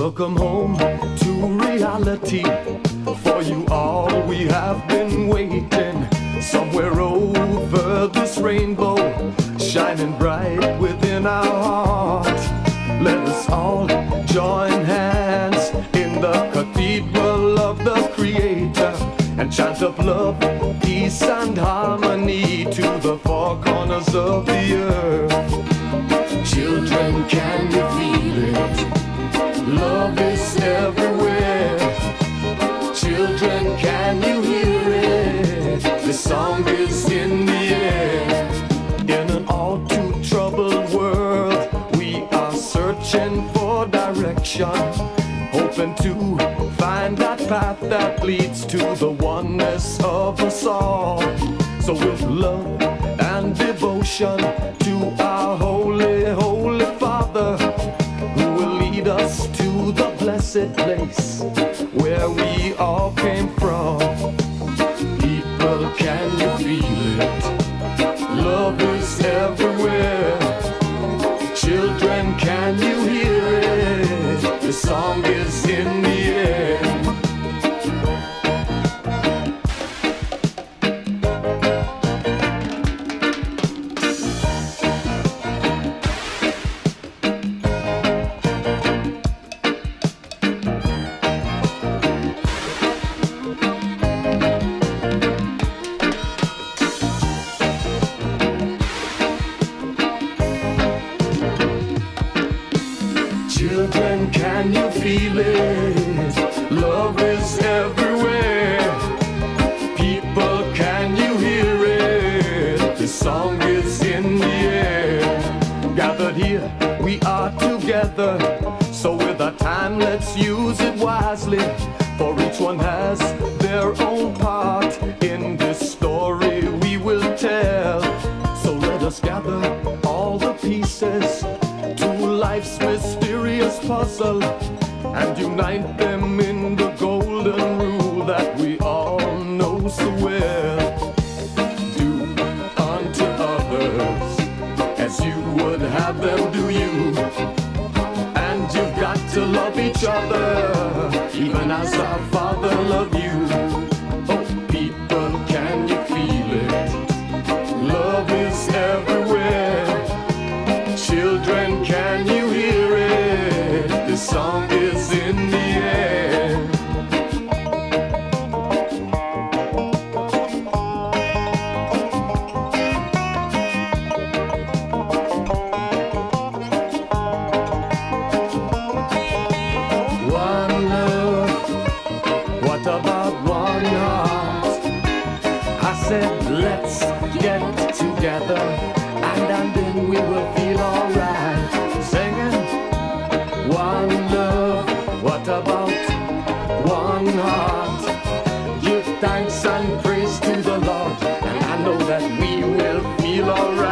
Welcome home to reality. For you all we have been waiting. Somewhere over this rainbow, shining bright within our heart. Let us all join hands in the cathedral of the Creator and chant of love, peace and harmony to the four corners of the earth. Children, can you feel it? Love is everywhere. Children, can you hear it? The song is in the air. In an all too troubled world, we are searching for direction, hoping to find that path that leads to the oneness of us all. So with love and devotion to our holy, holy Father, who will lead us to the blessed place where we all came from. People, can you feel it? Love is everywhere. Children, can you hear it? The song is in the air. Children, can you feel it? Love is everywhere. People, can you hear it? The song is in the air. Gathered here, we are together. So with our time, let's use it wisely. For each one has their own part in this story we will tell. So let us gather all the pieces to life's mysterious puzzle and unite them in the golden rule that we all know so well. Do unto others as you would have them do you, and you've got to love each other even as our Father loved you. Oh, people, can you feel it? Love is everywhere. Children, can you hear it? This song is in the air. One love, what about one heart? I said, let's get together, and then we will feel alright. Singing, one love, what about one heart? Give thanks and praise to the Lord, and I know that we will feel alright.